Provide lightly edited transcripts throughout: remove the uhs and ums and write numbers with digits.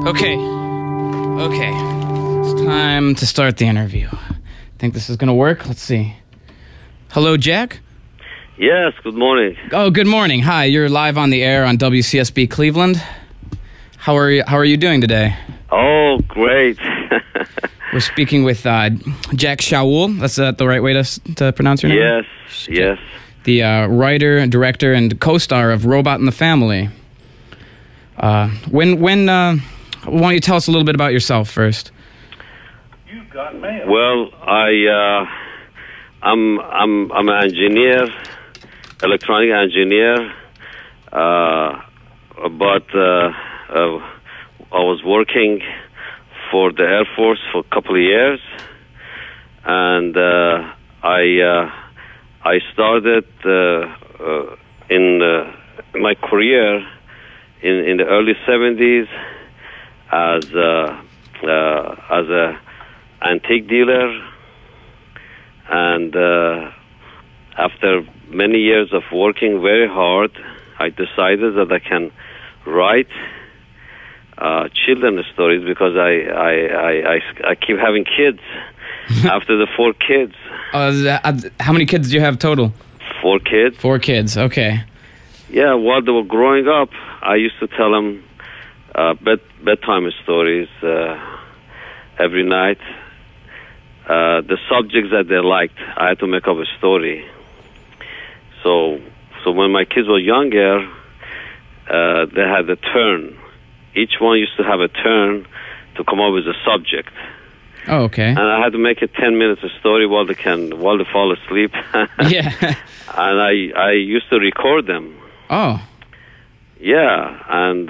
Okay. It's time to start the interview. Think this is going to work? Let's see. Hello, Jack? Yes, good morning. Oh, good morning. Hi, you're live on the air on WCSB Cleveland. How are you doing today? Oh, great. We're speaking with Jack Shaoul. That's the right way to pronounce your name? Yes. The writer, director, and co-star of Robot in the Family. Why don't you tell us a little bit about yourself first? You've got mail. Well, I'm an engineer, electronic engineer, but I was working for the Air Force for a couple of years, and I started in my career in the early 70s as a antique dealer, and after many years of working very hard, I decided that I can write children's stories because I keep having kids. After the 4 kids. How many kids do you have total? 4 kids. 4 kids, okay. Yeah, while they were growing up, I used to tell them bedtime stories every night. The subjects that they liked, I had to make up a story. So when my kids were younger, they had a turn. Each one used to have a turn to come up with a subject. Oh, okay. And I had to make it 10 minutes a story while they fall asleep. Yeah. And I used to record them. Oh. Yeah, and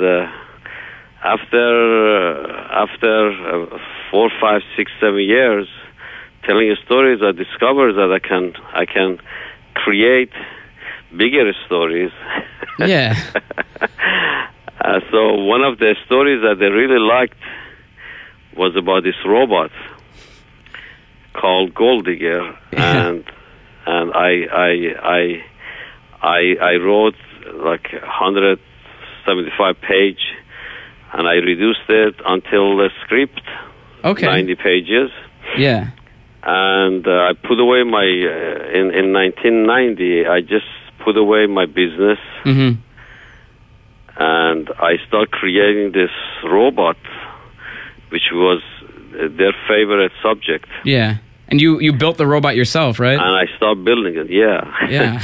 after 4, 5, 6, 7 years telling stories, I discovered that I can create bigger stories. Yeah. So one of the stories that they really liked was about this robot called Gold Digger, and I wrote like 175 page, and I reduced it until the script, 90 pages. Yeah. And I put away my in 1990. I just put away my business. Mm-hmm. And I started creating this robot, which was their favorite subject. Yeah. And you built the robot yourself, right? And I started building it, yeah. Yeah.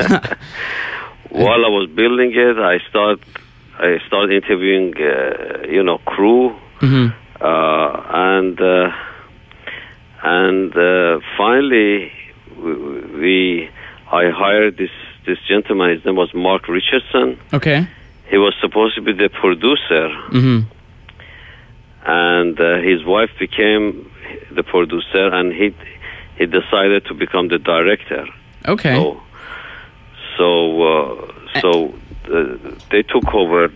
While I was building it, I started interviewing, crew. Mm-hmm. And finally, I hired this gentleman. His name was Mark Richardson. Okay. He was supposed to be the producer, mm-hmm. and his wife became the producer, and he decided to become the director. Okay. So they took over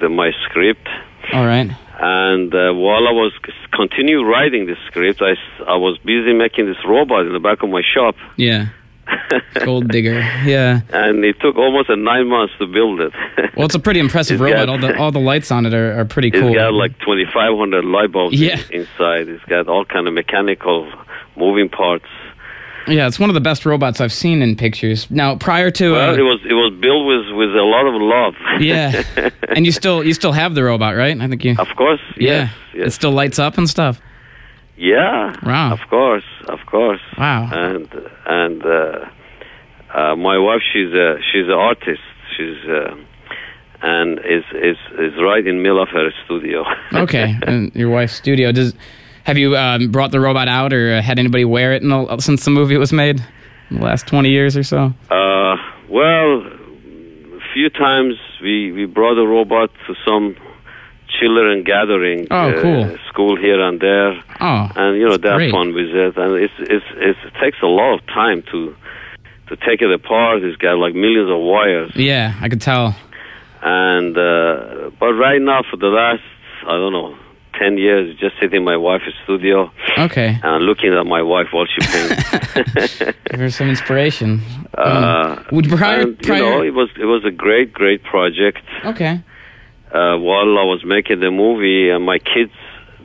my script. All right. And while I was continue writing the script, I was busy making this robot in the back of my shop. Yeah. Gold Digger, yeah. And it took almost 9 months to build it. Well, it's a pretty impressive robot. All the lights on it are pretty cool. It's got like 2,500 light bulbs inside. It's got all kind of mechanical moving parts. Yeah, it's one of the best robots I've seen in pictures. Now, prior to it was built with a lot of love. Yeah, and you still have the robot, right? I think you. Of course. Yes. It still lights up and stuff. Yeah. Wow. Of course. Wow. And my wife, she's an artist. She's and is right in the middle of her studio. Okay, and your wife's studio. Have you brought the robot out or had anybody wear it since the movie was made in the last 20 years or so? Well, a few times we brought a robot to some children gathering. Cool. School here and there. Oh, and they have fun with it, and it takes a lot of time to take it apart. It's got like millions of wires. Yeah, I could tell. And but right now, for the last 10 years, just sitting in my wife's studio. Okay. And looking at my wife while she paints. Give her some inspiration. It was a great project. Okay. while I was making the movie, my kids,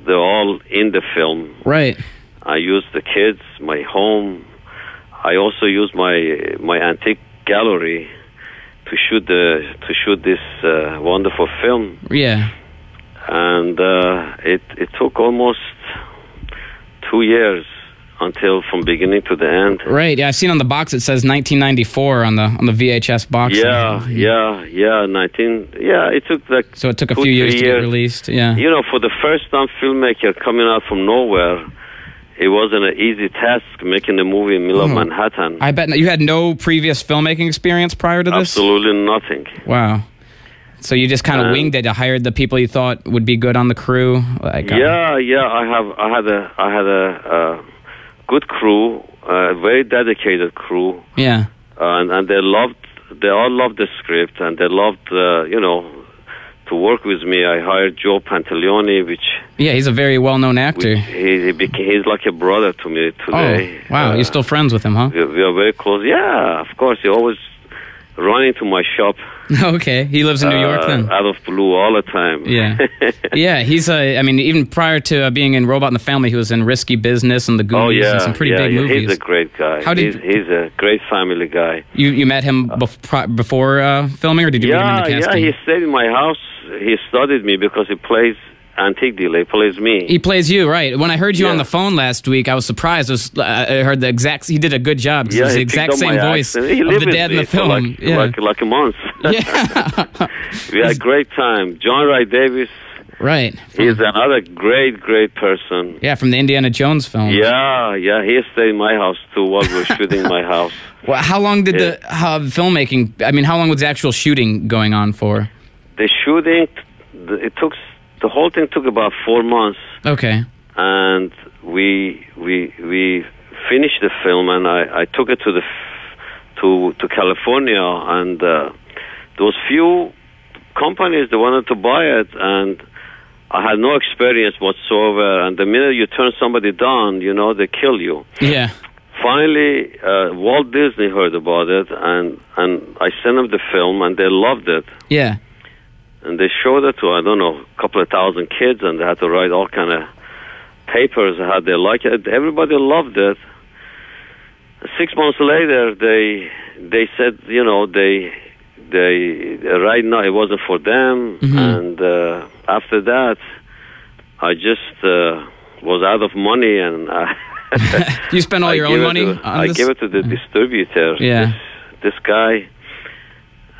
they're all in the film. Right. I used the kids, my home. I also used my antique gallery to shoot this wonderful film. Yeah. And it took almost 2 years until from beginning to the end. Right. Yeah, I've seen on the box it says 1994 on the VHS box. Yeah. It took like so it took a few years to get released. Yeah. You know, for the first time filmmaker coming out from nowhere, it wasn't an easy task making a movie in the middle of Manhattan. I bet you had no previous filmmaking experience prior to this? Absolutely nothing. Wow. So you just kind of winged it. You hired the people you thought would be good on the crew. Like, I had a good crew, a very dedicated crew. Yeah. And they all loved the script, and they loved to work with me. I hired Joe Pantaleone, which he's a very well-known actor. He's like a brother to me today. Oh, wow. You're still friends with him, huh? We are very close. Yeah, of course. He always running to my shop. Okay, he lives in New York then? Out of blue all the time. Yeah. Yeah, he's even prior to being in Robot in the Family, he was in Risky Business and The Goonies and some pretty big movies. He's a great guy. He's a great family guy. You met him before filming, or did you meet him in the casting? Yeah, he stayed in my house. He studied me because he plays antique dealer. He plays me. He plays you, right? When I heard you on the phone last week, I was surprised. I heard the exact. He did a good job. Because it's the exact same voice of the dad in the film. Like a month. Yeah. We had a great time. John Wright Davis. Right. He's another great person. Yeah, from the Indiana Jones film. Yeah. He stayed in my house too while we were shooting in my house. Well, how long did the filmmaking? I mean, how long was the actual shooting going on for? The shooting, the whole thing took about 4 months. Okay. And we finished the film, and I took it to California, and there was few companies that wanted to buy it, and I had no experience whatsoever. And the minute you turn somebody down, they kill you. Yeah. Finally, Walt Disney heard about it, and I sent them the film, and they loved it. Yeah. And they showed it to, I don't know, a couple of thousand kids, and they had to write all kind of papers how they like it. Everybody loved it. 6 months later, they said, they right now it wasn't for them. Mm-hmm. And after that, I just was out of money, and you spent all your own money on this? I gave it to the distributor. Yeah. This guy,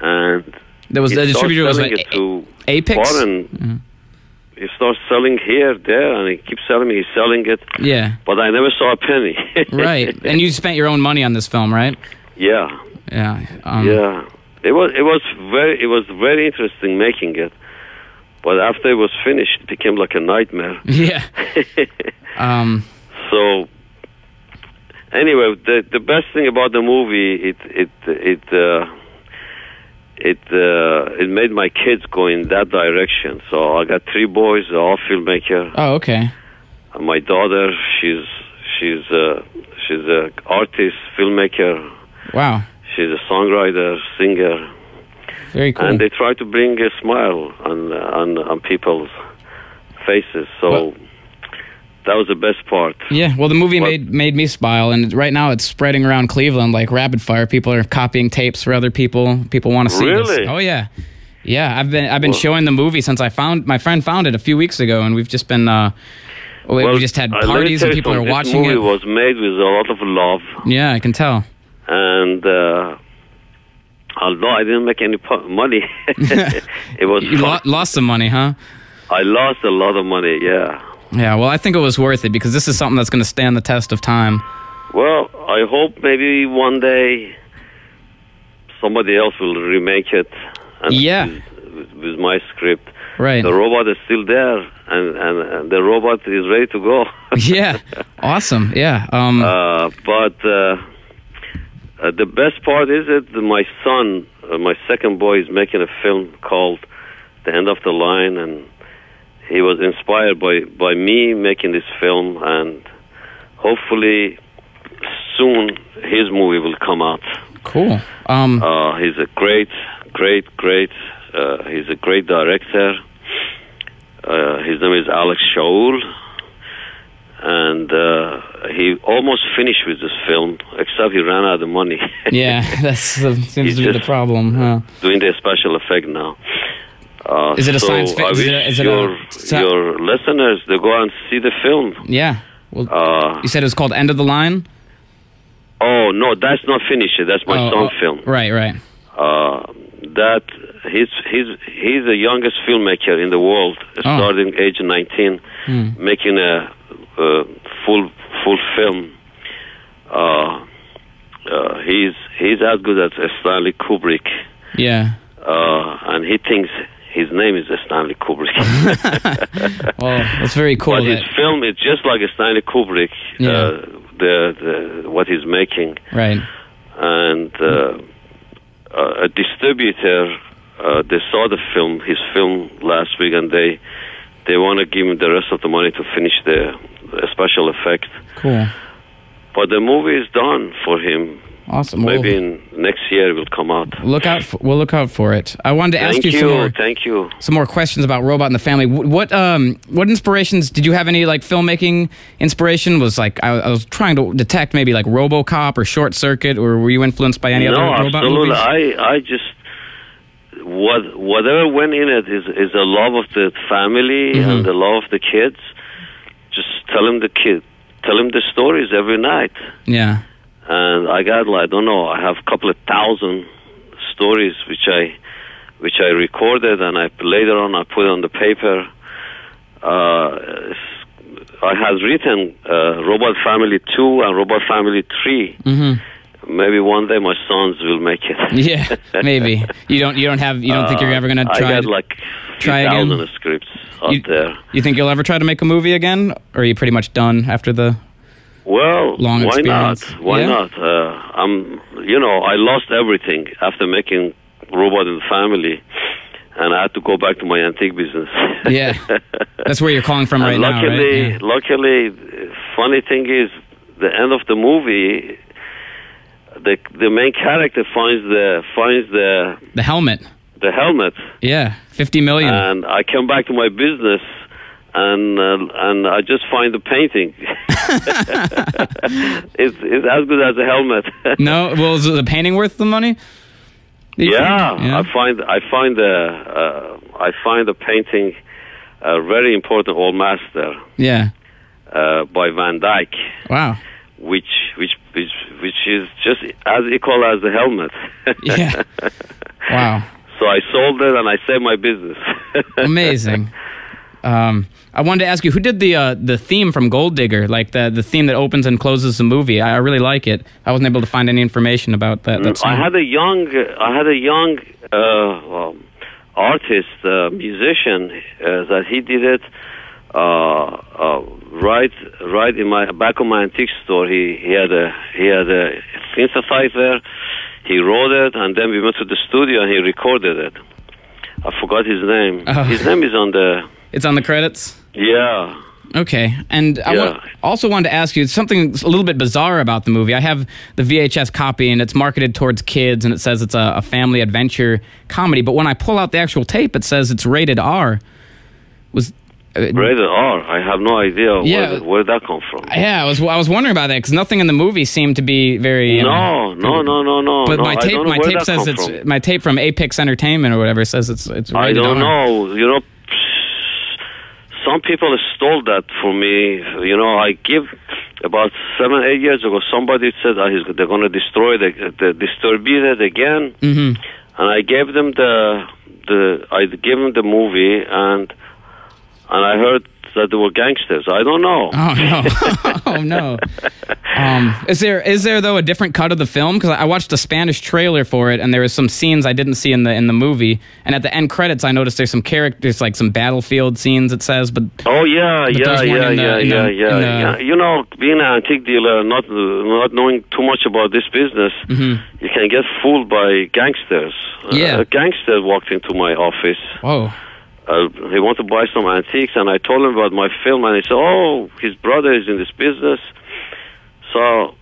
and there was the distributor was like Apex. Mm-hmm. He starts selling here, there, and he keeps selling me. He's selling it. Yeah. But I never saw a penny. Right. And you spent your own money on this film, right? Yeah. Yeah. Yeah. It was very interesting making it. But after it was finished, it became like a nightmare. Yeah. So anyway, the best thing about the movie, it made my kids go in that direction. So I got 3 boys, they're all filmmaker. Oh, okay. And my daughter, she's a artist, filmmaker. Wow. She's a songwriter, singer. Very cool. And they try to bring a smile on people's faces. So that was the best part. Yeah, well, the movie made me smile, and right now it's spreading around Cleveland like rapid fire. People are copying tapes for other people. People want to see this. Really? Oh yeah, yeah. I've been showing the movie since my friend found it a few weeks ago, and we've just been we just had parties and people are watching it. This movie was made with a lot of love. Yeah, I can tell. And although I didn't make any money, it was you lost some money, huh? I lost a lot of money. Yeah. Yeah, well, I think it was worth it because this is something that's going to stand the test of time. Well, I hope maybe one day somebody else will remake it. And with my script. Right. The robot is still there, and the robot is ready to go. Yeah. Awesome. Yeah. But the best part is that my son, my second boy, is making a film called The End of the Line, and he was inspired by me making this film, and hopefully soon his movie will come out. Cool. He's a great He's a great director. His name is Jack Shaoul, and he almost finished with this film, except he ran out of money. Yeah, that seems to be the problem. Huh? Doing the special effect now. Is it a science fiction? Your listeners, they go and see the film. Yeah. Well, you said it was called End of the Line? Oh, no, that's not finished. That's my son's film. Right. That he's the youngest filmmaker in the world, starting age 19, making a full film. He's as good as Stanley Kubrick. Yeah. And he thinks his name is Stanley Kubrick. Well, that's very cool. But his film is just like a Stanley Kubrick. Yeah. What he's making. Right. And a distributor, they saw his film last week, and they want to give him the rest of the money to finish the special effect. Cool. But the movie is done for him. Awesome. Maybe in next year it will come out. We'll look out for it. I wanted to ask you some more questions about Robot in the Family. What inspirations did you have? Any like filmmaking inspiration? Was like I was trying to detect maybe like RoboCop or Short Circuit, or were you influenced by any other robot movies? I just whatever went in it is a love of the family and the love of the kids. Just tell him the stories every night. Yeah. And I got, I don't know, I have a couple of thousand stories which I recorded, and later on I put on the paper. I had written Robot Family 2 and Robot Family 3. Mm-hmm. Maybe one day my sons will make it. Yeah, maybe. You don't think you're ever gonna try? I got like 1,000 scripts out there. You think you'll ever try to make a movie again, or are you pretty much done after the? Well, long why experience? Not? Why not? I lost everything after making Robot in the Family, and I had to go back to my antique business. Yeah, that's where you're calling from right now, right? Yeah. Luckily, funny thing is, the end of the movie, the main character finds the helmet. The helmet. Yeah, $50 million. And I come back to my business. And I just find the painting. It's as good as a helmet. No, well, is the painting worth the money? Yeah. I find the painting a very important old master. Yeah. By Van Dyck. Wow. Which is just as equal as the helmet. Yeah. Wow. So I sold it and I saved my business. Amazing. I wanted to ask you, who did the theme from Gold Digger, like the theme that opens and closes the movie? I really like it. I wasn't able to find any information about that song. I had a young artist, musician, that he did it right in my back of my antique store. He had a synthesizer. He wrote it, and then we went to the studio and he recorded it. I forgot his name. His name is on the. It's on the credits? Yeah. Okay. And I also wanted to ask you something a little bit bizarre about the movie. I have the VHS copy, and it's marketed towards kids, and it says it's a family adventure comedy. But when I pull out the actual tape, it says it's rated R. Rated R? I have no idea where that come from. Yeah, I was wondering about that, because nothing in the movie seemed to be very... No. But my tape says it's... My tape from Apex Entertainment or whatever says it's rated R. I don't know. Some people stole that from me. I give about 7-8 years ago. Somebody said they're going to destroy distribute it again, and I gave them the movie, and I heard that they were gangsters. I don't know. Oh no! Is there though a different cut of the film? Because I watched the Spanish trailer for it, and there was some scenes I didn't see in the movie. And at the end credits, I noticed there's some characters, like some battlefield scenes. It says, but yeah. Being an antique dealer, not knowing too much about this business, you can get fooled by gangsters. Yeah, a gangster walked into my office. Whoa. He wanted to buy some antiques, and I told him about my film, and he said, "Oh, his brother is in this business." So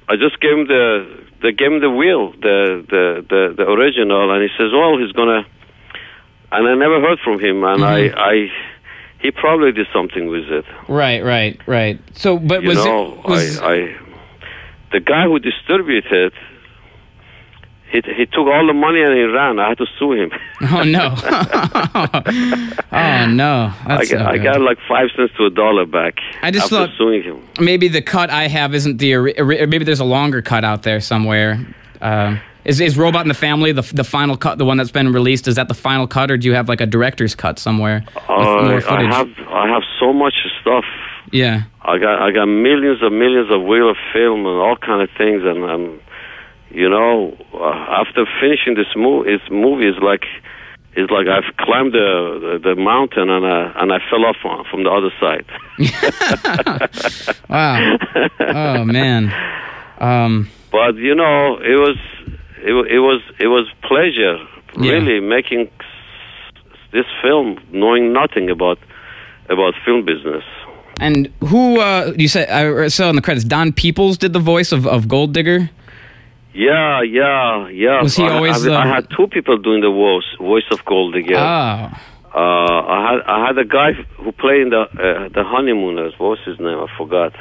I just gave him the they gave him the wheel, the original, and he says, "Well, he's gonna." And I never heard from him, and he probably did something with it. Right. So, but the guy who distributed, he took all the money and he ran. I had to sue him. Oh no! Oh no! I got like 5 cents to $1 back. I just after thought suing him. Maybe the cut I have isn't maybe there's a longer cut out there somewhere. Is Robot in the Family the final cut, the one that's been released? Is that the final cut, or do you have like a director's cut somewhere with more footage? I have so much stuff. Yeah. I got millions of reel of film and all kind of things, and after finishing this movie, it's like I've climbed the mountain and I fell off from the other side. Wow. Oh man. But it was pleasure really making this film, knowing nothing about film business. And who you said I saw in the credits? Don Peoples did the voice of Gold Digger. Yeah. Was he always? I had two people doing the voice of Gold Digger. Oh. I had a guy who played in the Honeymooners. What was his name? I forgot.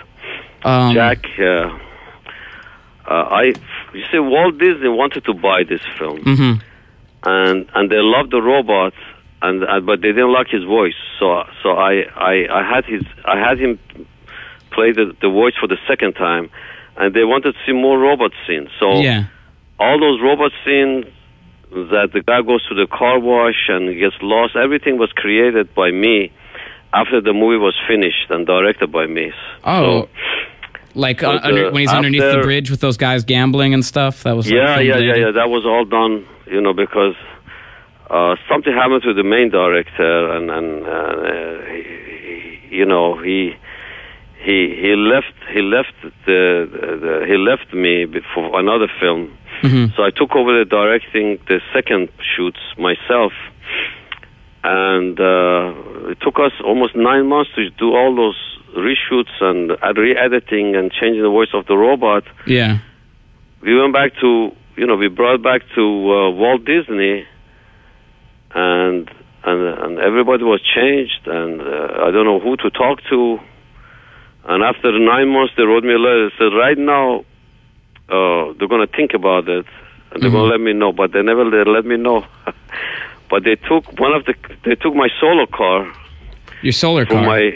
Jack. You see, Walt Disney wanted to buy this film, and they loved the robot, but they didn't like his voice. So I had him play the voice for the second time, and they wanted to see more robot scenes. So all those robot scenes that the guy goes to the car wash and gets lost, everything was created by me after the movie was finished and directed by me. Oh. So, like when he's underneath the bridge with those guys gambling and stuff? That was yeah. That was all done, because something happened to the main director, and he left me for another film. So I took over the directing the second shoots myself, and it took us almost 9 months to do all those reshoots and re-editing and changing the voice of the robot. Yeah. We went back to, we brought back to Walt Disney, and everybody was changed, and I don't know who to talk to. And after 9 months, they wrote me a letter. They said, right now, they're going to think about it, and they're going to let me know, but they never let me know. But they took my solar car. Your solar car?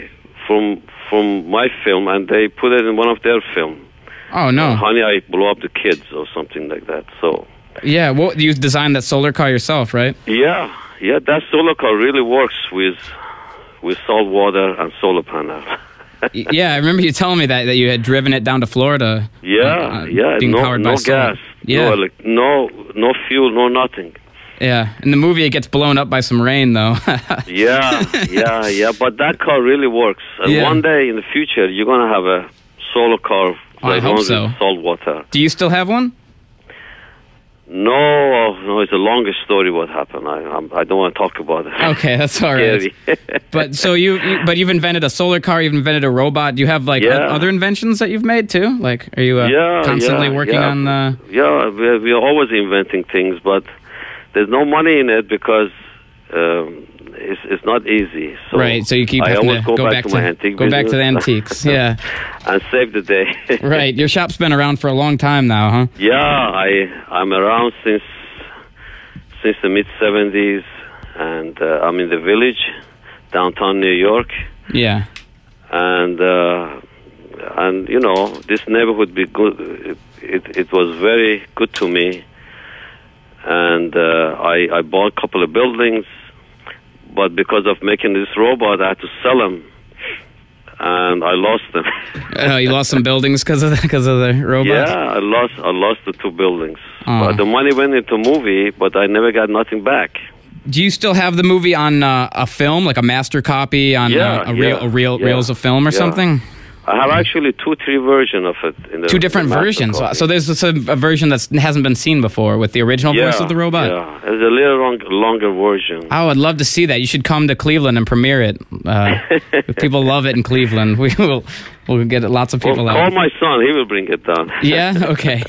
From my film, and they put it in one of their film. Oh no! Honey, I Blew Up the Kids, or something like that. So. Yeah, well, you designed that solar car yourself, right? Yeah. That solar car really works with salt water and solar panel. Yeah, I remember you telling me that you had driven it down to Florida. Being powered by gas. Yeah. No fuel, no nothing. Yeah, in the movie it gets blown up by some rain, though. yeah, but that car really works. And one day in the future, you're going to have a solar car that runs with salt water. Do you still have one? No, it's a longer story what happened. I don't want to talk about it. Okay, that's all right. But so you've invented a solar car, you've invented a robot. Do you have like other inventions that you've made too? Like, are you constantly working on? Yeah, we're always inventing things, but there's no money in it because it's not easy. So right, so you keep having to go back to my antique business. Go back to the antiques, yeah. And save the day. Right, your shop's been around for a long time now, huh? Yeah, I'm around since the mid-'70s, and I'm in the Village, downtown New York. Yeah. And this neighborhood be good. It was very good to me. And I bought a couple of buildings, but because of making this robot, I had to sell them, and I lost them. You lost some buildings because of the robot? Yeah, I lost the 2 buildings. But the money went into movie, but I never got nothing back. Do you still have the movie on a film, like a master copy on reels of film or something? I have actually 2-3 versions of it. In the 2 different versions. So there's a version that hasn't been seen before with the original voice of the robot? Yeah, there's a little longer version. Oh, I'd love to see that. You should come to Cleveland and premiere it. People love it in Cleveland. We'll get lots of people out. Call my son. He will bring it down. Yeah? Okay.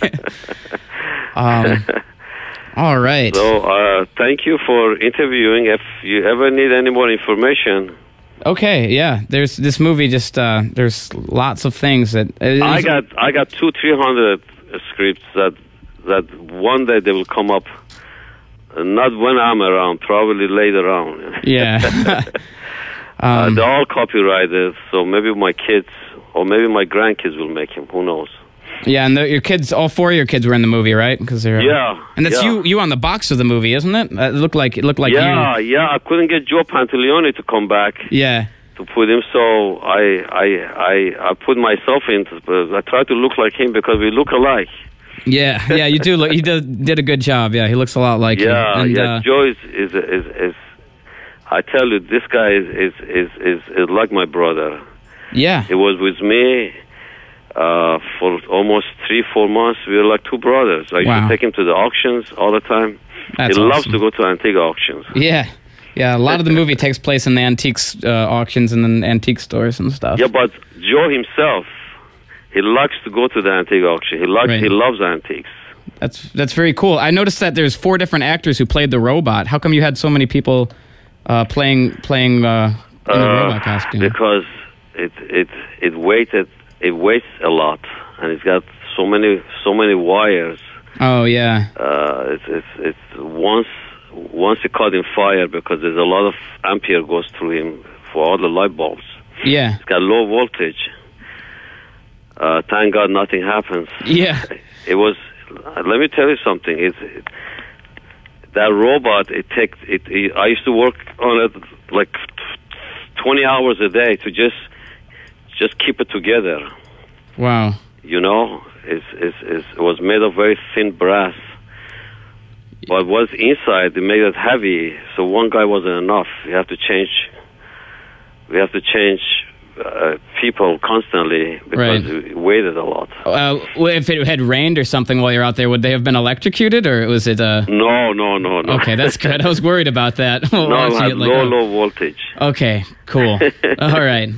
All right. So thank you for interviewing. If you ever need any more information. Okay, yeah. There's this movie. Just there's lots of things that I got 200-300 scripts that one day they will come up. Not when I'm around, probably later on. Yeah. They're all copyrighted, so maybe my kids or maybe my grandkids will make him. Who knows? Yeah, and your kids, all four of your kids were in the movie, right? Because they're and that's you on the box of the movie, isn't it? It looked like you. Yeah. I couldn't get Joe Pantaleone to come back. Yeah. To put him, so I put myself in. I tried to look like him because we look alike. Yeah, you do. He did a good job. Yeah, he looks a lot like you. And, Joe is. I tell you, this guy is like my brother. Yeah. He was with me for almost 3-4 months. We were like two brothers. I used to take him to the auctions all the time. That's he awesome. loves to go to antique auctions. Yeah. A lot of the movie takes place in the antiques auctions and then antique stores and stuff. Yeah, but Joe himself, he likes to go to the antique auction. He loves antiques. That's very cool. I noticed that there's 4 different actors who played the robot. How come you had so many people playing in the robot costume? Because it weighs a lot, and it's got so many wires. Oh yeah. It's once it caught in fire because there's a lot of ampere goes through him for all the light bulbs. Yeah. It's got low voltage. Thank God nothing happens. Yeah. It was. Let me tell you something. That robot. I used to work on it like 20 hours a day to just keep it together. Wow. You know, it was made of very thin brass. But what's inside, they made it heavy, so one guy wasn't enough. We have to change people constantly because it weighed a lot. If it had rained or something while you're out there, would they have been electrocuted, or was it? No. Okay, that's good. I was worried about that. No, it had low voltage. Okay, cool. All right,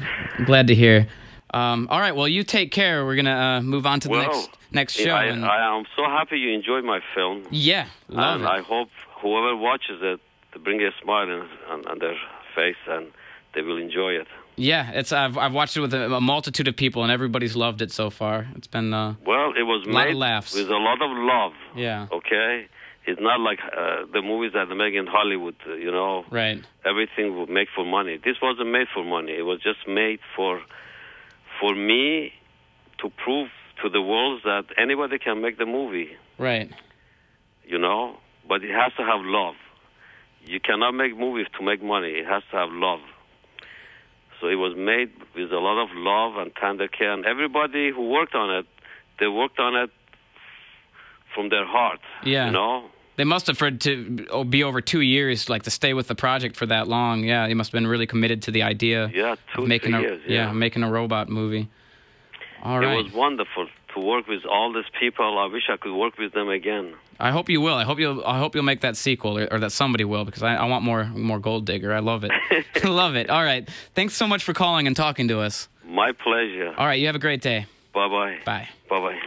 glad to hear. All right, well, you take care. We're gonna move on to the next show. I'm so happy you enjoyed my film. Yeah, love it. I hope whoever watches it to bring a smile on their face and they will enjoy it. Yeah, I've watched it with a multitude of people and everybody's loved it so far. It's been it was a lot of laughs with a lot of love. Yeah. Okay. It's not like the movies that they make in Hollywood. Right. Everything would make for money. This wasn't made for money. It was just made for me to prove to the world that anybody can make the movie. Right. But it has to have love. You cannot make movies to make money. It has to have love. So it was made with a lot of love and tender care. And everybody who worked on it, they worked on it from their heart. Yeah. They must have, for it to be over 2 years, like to stay with the project for that long. Yeah, they must have been really committed to the idea. Yeah, 2 years. Yeah, making a robot movie. All right. It was wonderful to work with all these people. I wish I could work with them again. I hope you will. I hope you'll make that sequel, or that somebody will, because I want more Gold Digger. I love it. I love it. All right. Thanks so much for calling and talking to us. My pleasure. All right. You have a great day. Bye-bye. Bye. Bye-bye.